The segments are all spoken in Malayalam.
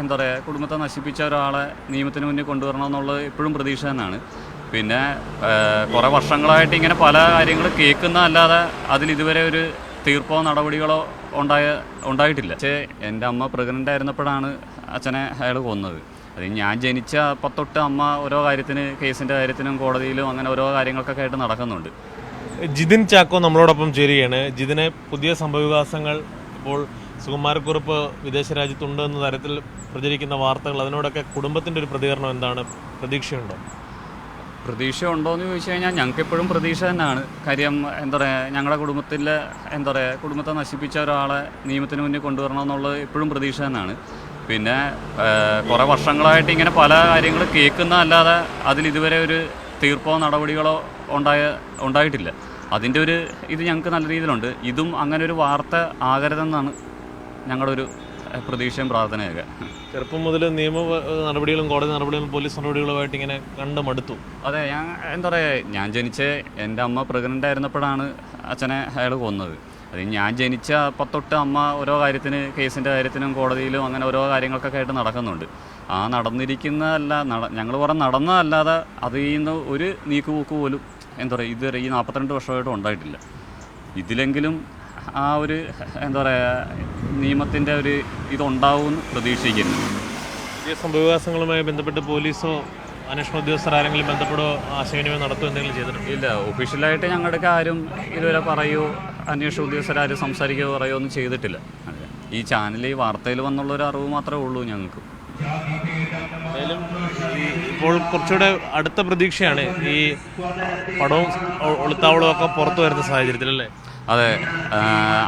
എന്താ പറയുക, കുടുംബത്തെ നശിപ്പിച്ച ഒരാളെ നിയമത്തിന് മുന്നിൽ കൊണ്ടുവരണമെന്നുള്ളത് എപ്പോഴും പ്രതീക്ഷ തന്നെയാണ്. പിന്നെ കുറേ വർഷങ്ങളായിട്ട് ഇങ്ങനെ പല കാര്യങ്ങൾ കേൾക്കുന്നതല്ലാതെ അതിലിതുവരെ ഒരു തീർപ്പോ നടപടികളോ ഉണ്ടായിട്ടില്ല. പക്ഷേ എൻ്റെ അമ്മ പ്രഗ്നൻ്റ് ആയിരുന്നപ്പോഴാണ് അച്ഛനെ അയാൾ കൊന്നത്. അത് ഞാൻ ജനിച്ച അപ്പം തൊട്ട് അമ്മ ഓരോ കാര്യത്തിന്, കേസിൻ്റെ കാര്യത്തിനും കോടതിയിലും അങ്ങനെ ഓരോ കാര്യങ്ങൾക്കൊക്കെ ആയിട്ട് നടക്കുന്നുണ്ട്. ജിതിൻ ചാക്കോ നമ്മളോടൊപ്പം ചേരുകയാണ്. ജിതിനെ പുതിയ സംഭവവികാസങ്ങൾ ഇപ്പോൾ സുകുമാരക്കുറുപ്പ് വിദേശ രാജ്യത്തുണ്ട് എന്ന തരത്തിൽ പ്രചരിക്കുന്ന വാർത്തകൾ, അതിനോടൊക്കെ കുടുംബത്തിൻ്റെ ഒരു പ്രതികരണം എന്താണ്? പ്രതീക്ഷയുണ്ടോ? പ്രതീക്ഷ ഉണ്ടോ എന്ന് ചോദിച്ചു കഴിഞ്ഞാൽ ഞങ്ങൾക്ക് എപ്പോഴും പ്രതീക്ഷ തന്നെയാണ്. കാര്യം എന്താ പറയുക, ഞങ്ങളുടെ കുടുംബത്തിലെ എന്താ പറയുക, കുടുംബത്തെ നശിപ്പിച്ച ഒരാളെ നിയമത്തിന് മുന്നിൽ കൊണ്ടുവരണമെന്നുള്ളത് എപ്പോഴും പ്രതീക്ഷ തന്നെയാണ്. പിന്നെ കുറേ വർഷങ്ങളായിട്ട് ഇങ്ങനെ പല കാര്യങ്ങൾ കേൾക്കുന്നതല്ലാതെ അതിലിതുവരെ ഒരു തീർപ്പോ നടപടികളോ ഉണ്ടായിട്ടില്ല. അതിൻ്റെ ഒരു ഇത് ഞങ്ങൾക്ക് നല്ല രീതിയിലുണ്ട്. ഇതും അങ്ങനെ ഒരു വാർത്ത ആകരുതെന്നാണ് ഞങ്ങളുടെ ഒരു പ്രതീക്ഷയും പ്രാർത്ഥനയൊക്കെ. ചെറുപ്പം മുതൽ നിയമ നടപടികളും കോടതി നടപടികളും പോലീസ് നടപടികളുമായിട്ട് ഇങ്ങനെ കണ്ട് മടുത്തു. അതെ, എന്താ പറയുക, ഞാൻ എൻ്റെ അമ്മ പ്രഗ്നൻ്റ് ആയിരുന്നപ്പോഴാണ് അച്ഛനെ അയാൾ കൊന്നത്. അത് ഞാൻ ജനിച്ച അപ്പം തൊട്ട് അമ്മ ഓരോ കാര്യത്തിന്, കേസിൻ്റെ കാര്യത്തിനും കോടതിയിലും അങ്ങനെ ഓരോ കാര്യങ്ങൾക്കൊക്കെ ആയിട്ട് നടക്കുന്നുണ്ട്. ആ ഞങ്ങൾ പറഞ്ഞ നടന്നതല്ലാതെ അതിൽ നിന്ന് ഒരു നീക്കുപോക്ക് പോലും എന്താ പറയുക ഇതുവരെ ഈ 42 വർഷമായിട്ടും ഉണ്ടായിട്ടില്ല. ഇതിലെങ്കിലും ആ ഒരു എന്താ പറയുക നിയമത്തിൻ്റെ ഒരു ഇതുണ്ടാവുമെന്ന് പ്രതീക്ഷിക്കുന്നു. പുതിയ സംഭവവികാസങ്ങളുമായി ബന്ധപ്പെട്ട് പോലീസോ അന്വേഷണ ഉദ്യോഗസ്ഥർ ആരെങ്കിലും ബന്ധപ്പെടുകയോ ആശയവിനിമയം നടത്തുകയോ എന്തെങ്കിലും ചെയ്തിട്ടുണ്ട്? ഇല്ല, ഒഫീഷ്യലായിട്ട് ഞങ്ങളുടെ ആരും ഇതുവരെ പറയുകയോ അന്വേഷണ ഉദ്യോഗസ്ഥരാരും സംസാരിക്കുകയോ പറയുകയോ ഒന്നും ചെയ്തിട്ടില്ല. ഈ ചാനൽ, ഈ വാർത്തയിൽ വന്നുള്ളൊരു അറിവ് മാത്രമേ ഉള്ളൂ ഞങ്ങൾക്ക്. എന്തായാലും ഇപ്പോൾ കുറച്ചുകൂടെ അടുത്ത പ്രതീക്ഷയാണ് ഈ പടവും ഒളിത്താവളവും ഒക്കെ പുറത്തു വരുന്ന സാഹചര്യത്തിൽ, അല്ലേ? അതെ,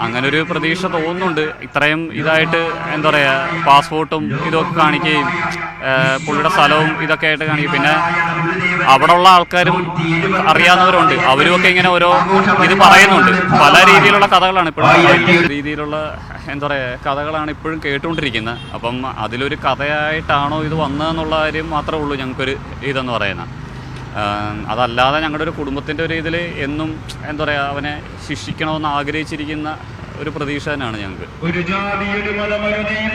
അങ്ങനൊരു പ്രതീക്ഷ തോന്നുന്നുണ്ട്. ഇത്രയും ഇതായിട്ട് എന്താ പറയുക, പാസ്പോർട്ടും ഇതൊക്കെ കാണിക്കുകയും പുള്ളിയുടെ സ്ഥലവും ഇതൊക്കെ ആയിട്ട് കാണിക്കും. പിന്നെ അവിടെ ഉള്ള ആൾക്കാരും അറിയാവുന്നവരുണ്ട്, അവരുമൊക്കെ ഇങ്ങനെ ഓരോ ഇത് പറയുന്നുണ്ട്. പല രീതിയിലുള്ള കഥകളാണ് ഇപ്പോഴും, രീതിയിലുള്ള എന്താ പറയുക കഥകളാണ് ഇപ്പോഴും കേട്ടുകൊണ്ടിരിക്കുന്നത്. അപ്പം അതിലൊരു കഥയായിട്ടാണോ ഇത് വന്നതെന്നുള്ള കാര്യം മാത്രമേ ഉള്ളൂ ഞങ്ങൾക്കൊരു ഇതെന്ന് പറയുന്നത്. അതല്ലാതെ ഞങ്ങളുടെ ഒരു കുടുംബത്തിൻ്റെ ഒരു ഇതിൽ എന്നും എന്താ പറയുക, അവനെ ശിക്ഷിക്കണമെന്ന് ആഗ്രഹിച്ചിരിക്കുന്ന ഒരു പ്രതീക്ഷ തന്നെയാണ് ഞങ്ങൾക്ക്.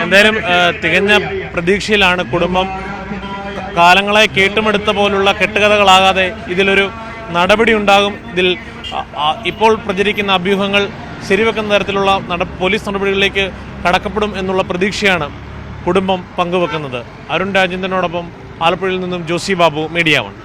എന്തായാലും തികഞ്ഞ പ്രതീക്ഷയിലാണ് കുടുംബം. കാലങ്ങളായി കേട്ടുമെടുത്ത പോലുള്ള കെട്ടുകഥകളാകാതെ ഇതിലൊരു നടപടി ഉണ്ടാകും. ഇതിൽ ഇപ്പോൾ പ്രചരിക്കുന്ന അഭ്യൂഹങ്ങൾ ശരിവെക്കുന്ന തരത്തിലുള്ള പോലീസ് നടപടികളിലേക്ക് കടക്കപ്പെടും എന്നുള്ള പ്രതീക്ഷയാണ് കുടുംബം പങ്കുവെക്കുന്നത്. അരുൺ രാജേന്ദ്രനോടൊപ്പം ആലപ്പുഴയിൽ നിന്നും ജോസി ബാബു, മീഡിയ 1.